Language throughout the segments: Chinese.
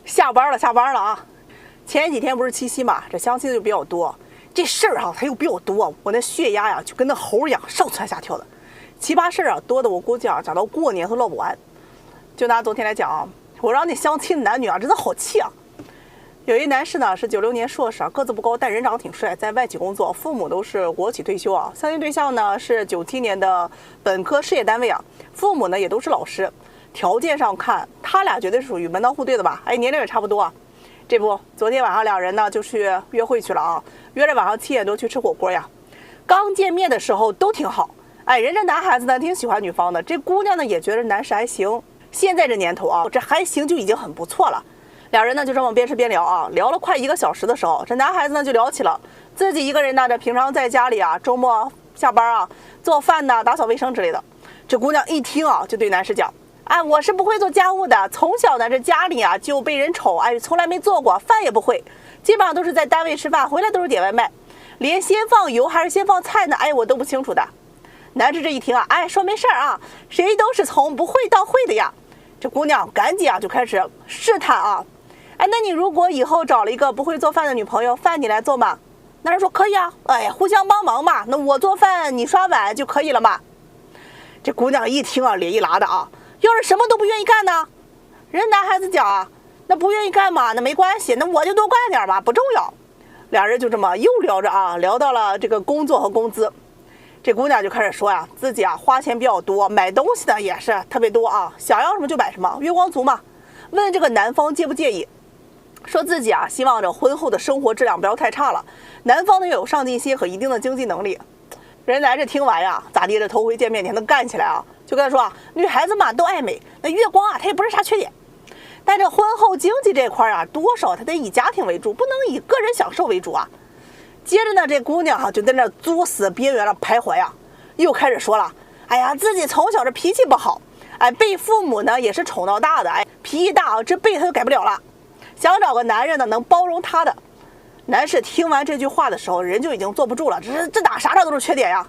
下班了啊！前几天不是七夕嘛，这相亲的就比较多，这事儿它又比较多，我那血压呀就跟那猴一样上蹿下跳的，奇葩事儿多的我估计讲到过年都唠不完。就拿昨天来讲啊，我让那相亲的男女真的好气啊！有一男士呢是96年硕士个子不高，但人长得挺帅，在外企工作，父母都是国企退休啊。相亲对象呢是97年的本科事业单位啊，父母呢也都是老师。条件上看，他俩绝对是属于门当户对的吧？年龄也差不多啊。这不，昨天晚上两人呢就去约会去了啊，约着晚上7点多去吃火锅呀。刚见面的时候都挺好，人家男孩子呢挺喜欢女方的，这姑娘呢也觉得男士还行。现在这年头啊，这还行就已经很不错了。两人呢就这么边吃边聊啊，聊了快1个小时的时候，这男孩子呢就聊起了自己一个人呢，这平常在家里啊，周末下班啊，做饭呢，打扫卫生之类的。这姑娘一听啊，就对男士讲。我是不会做家务的，从小呢这家里啊就被人宠，从来没做过饭也不会，基本上都是在单位吃饭，回来都是点外卖，连先放油还是先放菜呢，我都不清楚的。男士这一听啊，说没事儿啊，谁都是从不会到会的呀。这姑娘赶紧就开始试探啊，那你如果以后找了一个不会做饭的女朋友，饭你来做吗？男人说可以啊，互相帮忙嘛，那我做饭你刷碗就可以了嘛。这姑娘一听啊，脸一拉的啊。要是什么都不愿意干呢？人男孩子讲啊，那不愿意干嘛，那没关系，那我就多干点吧，不重要。两人就这么又聊着啊，聊到了这个工作和工资。这姑娘就开始说呀，自己花钱比较多，买东西的也是特别多啊，想要什么就买什么，月光族嘛。问这个男方介不介意，说自己希望这婚后的生活质量不要太差了，男方呢又有上进心和一定的经济能力。人男这听完呀，咋地？这头回见面你还能干起来啊？就跟他说女孩子嘛都爱美，那月光它也不是啥缺点，但这婚后经济这块多少它得以家庭为主，不能以个人享受为主啊。接着呢，这姑娘就在那作死边缘了徘徊又开始说了，自己从小这脾气不好，被父母呢也是宠到大的，脾气大这辈子他就改不了了，想找个男人呢能包容他的。男士听完这句话的时候，人就已经坐不住了，这哪啥都是缺点呀。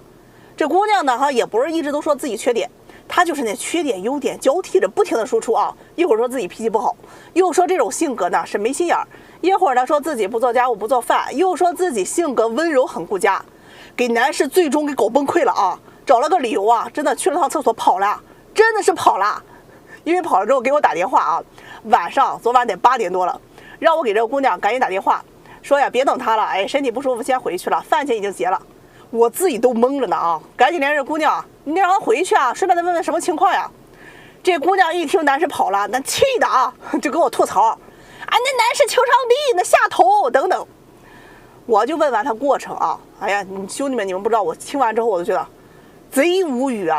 这姑娘呢也不是一直都说自己缺点，她就是那缺点优点交替着不停的输出一会儿说自己脾气不好，又说这种性格呢是没心眼儿，一会儿呢说自己不做家务不做饭，又说自己性格温柔很顾家，给男士最终给搞崩溃了找了个理由真的去了趟厕所跑了，真的是跑了。因为跑了之后给我打电话昨晚得8点多了，让我给这个姑娘赶紧打电话说呀别等她了，身体不舒服先回去了，饭钱已经结了。我自己都懵了呢赶紧连着姑娘，你得让她回去顺便再问问什么情况呀。这姑娘一听男士跑了，那气的就跟我吐槽那男士情商低，那下头等等。我就问完他过程兄弟们你们不知道，我听完之后我就觉得贼无语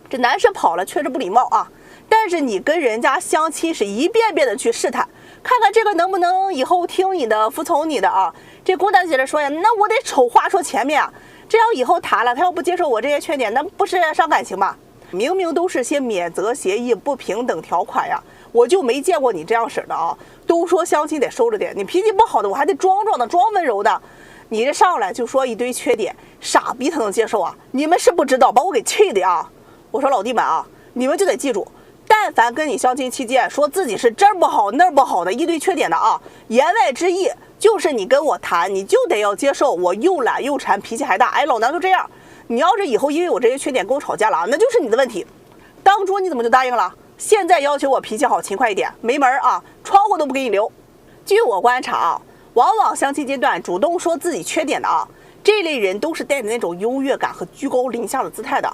这男士跑了确实不礼貌但是你跟人家相亲是一遍遍的去试探，看看这个能不能以后听你的服从你的这姑娘接着说呀，那我得丑话说前面这要以后谈了，他要不接受我这些缺点，那不是伤感情吗？明明都是些免责协议不平等条款呀，我就没见过你这样式的都说相亲得收着点，你脾气不好的我还得装装的装温柔的，你这上来就说一堆缺点，傻逼他能接受你们是不知道把我给气的我说老弟们你们就得记住，但凡跟你相亲期间说自己是这儿不好那儿不好的一堆缺点的言外之意就是你跟我谈，你就得要接受我又懒又馋脾气还大，老娘就这样。你要是以后因为我这些缺点跟我吵架了那就是你的问题。当初你怎么就答应了？现在要求我脾气好勤快一点，没门窗户都不给你留。据我观察往往相亲阶段主动说自己缺点的这类人都是带着那种优越感和居高临下的姿态的。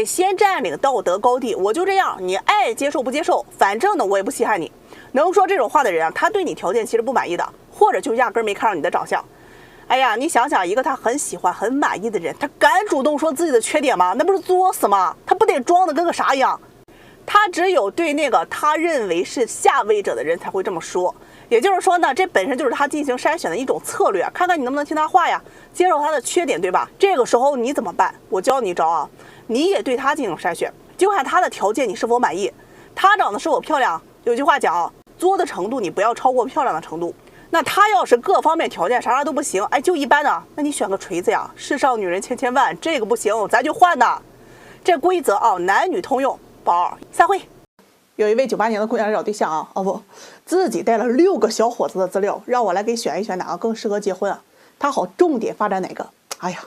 先占领道德高地，我就这样，你爱接受不接受，反正呢我也不稀罕你。能说这种话的人他对你条件其实不满意的，或者就压根没看上你的长相。你想想，一个他很喜欢很满意的人，他敢主动说自己的缺点吗？那不是作死吗？他不得装的跟个啥一样？他只有对那个他认为是下位者的人才会这么说。也就是说呢，这本身就是他进行筛选的一种策略，看看你能不能听他话呀，接受他的缺点，对吧？这个时候你怎么办？我教你一招你也对他进行筛选，就看他的条件你是否满意。他长得是否漂亮？有句话讲作的程度你不要超过漂亮的程度。那他要是各方面条件啥都不行，就一般的，那你选个锤子呀。世上女人千千万，这个不行咱就换呐。这规则男女通用。宝儿，散会。有一位98年的姑娘来找对象啊，自己带了6个小伙子的资料，让我来给选一选哪个更适合结婚啊，她好重点发展哪个。哎呀，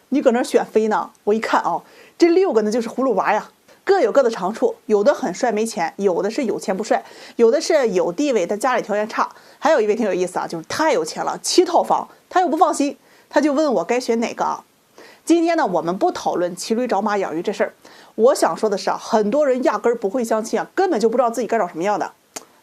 你搁那选妃呢？我一看啊，这6个呢就是葫芦娃呀，各有各的长处，有的很帅没钱，有的是有钱不帅，有的是有地位但家里条件差，还有一位挺有意思啊，就是太有钱了，7套房，他又不放心，他就问我该选哪个啊。今天呢，我们不讨论骑驴找马养鱼这事儿，我想说的是啊，很多人压根儿不会相亲啊，根本就不知道自己该找什么样的。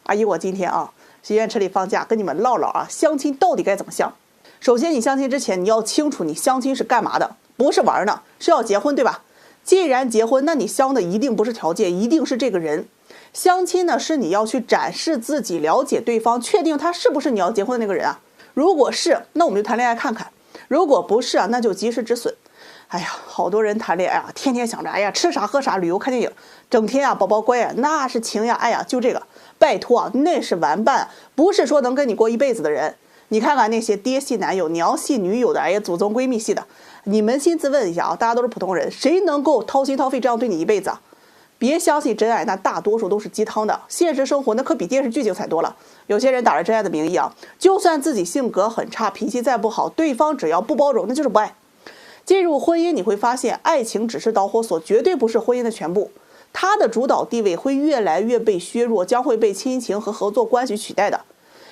阿姨，我今天啊，许愿池里放假，跟你们唠唠啊，相亲到底该怎么相。首先，你相亲之前，你要清楚你相亲是干嘛的，不是玩呢，是要结婚，对吧？既然结婚，那你相的一定不是条件，一定是这个人。相亲呢，是你要去展示自己，了解对方，确定他是不是你要结婚的那个人啊。如果是，那我们就谈恋爱看看；如果不是啊，那就及时止损。哎呀，好多人谈恋爱啊，天天想着，哎呀，吃啥喝啥，旅游看电影，整天啊，宝宝乖呀，那是情呀，哎呀，就这个，拜托啊，那是玩伴，不是说能跟你过一辈子的人。你看看那些爹系男友、娘系女友的，哎呀，祖宗闺蜜系的，你扪心自问一下啊，大家都是普通人，谁能够掏心掏肺这样对你一辈子啊？别相信真爱，那大多数都是鸡汤的，现实生活那可比电视剧精彩多了。有些人打着真爱的名义啊，就算自己性格很差，脾气再不好，对方只要不包容，那就是不爱。进入婚姻，你会发现，爱情只是导火索，绝对不是婚姻的全部。它的主导地位会越来越被削弱，将会被亲情和合作关系取代的。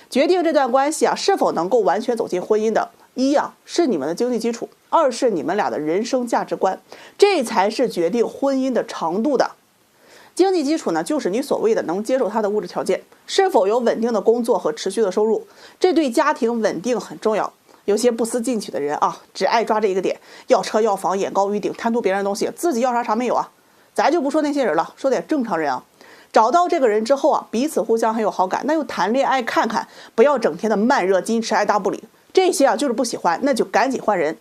决定这段关系啊是否能够完全走进婚姻的，一啊是你们的经济基础，二是你们俩的人生价值观，这才是决定婚姻的长度的。经济基础呢，就是你所谓的能接受他的物质条件，是否有稳定的工作和持续的收入，这对家庭稳定很重要。有些不思进取的人啊，只爱抓这一个点，要车要房，眼高于顶，贪图别人的东西，自己要啥啥没有啊。咱就不说那些人了，说点正常人啊。找到这个人之后啊，彼此互相很有好感，那就谈恋爱看看，不要整天的慢热矜持爱答不理，这些啊就是不喜欢，那就赶紧换人。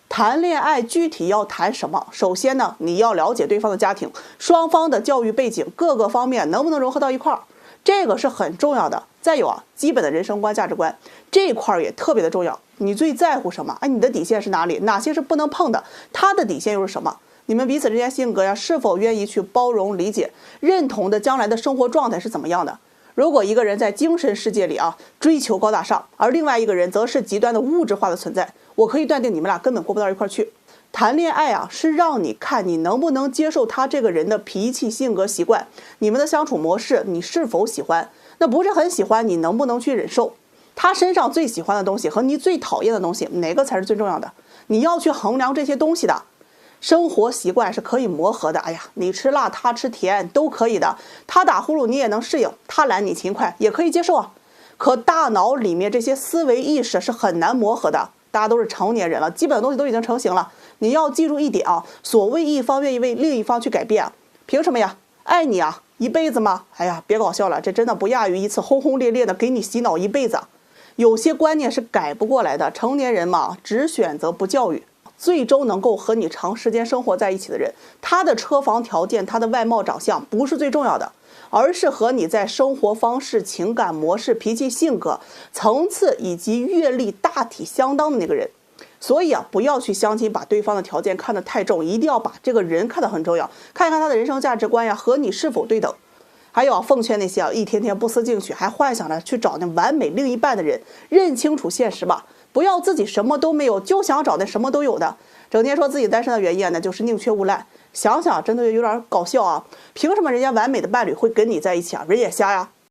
谈恋爱具体要谈什么？首先呢，你要了解对方的家庭，双方的教育背景，各个方面能不能融合到一块儿，这个是很重要的。再有啊，基本的人生观、价值观这一块也特别的重要。你最在乎什么？哎，你的底线是哪里？哪些是不能碰的？他的底线又是什么？你们彼此之间性格呀，是否愿意去包容、理解、认同的将来的生活状态是怎么样的？如果一个人在精神世界里啊追求高大上，而另外一个人则是极端的物质化的存在，我可以断定你们俩根本过不到一块去。谈恋爱啊，是让你看你能不能接受他这个人的脾气、性格、习惯，你们的相处模式，你是否喜欢？那不是很喜欢，你能不能去忍受？他身上最喜欢的东西和你最讨厌的东西，哪个才是最重要的？你要去衡量这些东西的。生活习惯是可以磨合的，哎呀，你吃辣，他吃甜都可以的。他打呼噜你也能适应，他懒你勤快也可以接受啊。可大脑里面这些思维意识是很难磨合的。大家都是成年人了，基本的东西都已经成型了。你要记住一点啊，所谓一方愿意为另一方去改变，凭什么呀？爱你啊，一辈子吗？哎呀，别搞笑了，这真的不亚于一次轰轰烈烈的给你洗脑一辈子。有些观念是改不过来的，成年人嘛，只选择不教育。最终能够和你长时间生活在一起的人，他的车房条件，他的外貌长相不是最重要的，而是和你在生活方式、情感模式、脾气性格、层次以及阅历大体相当的那个人。所以啊，不要去相亲把对方的条件看得太重，一定要把这个人看得很重要，看一看他的人生价值观呀和你是否对等。还有啊，奉劝那些啊一天天不思进取还幻想着去找那完美另一半的人，认清楚现实吧。不要自己什么都没有，就想找那什么都有的，整天说自己单身的原因啊，那就是宁缺毋滥。想想真的有点搞笑啊！凭什么人家完美的伴侣会跟你在一起啊？人眼瞎呀！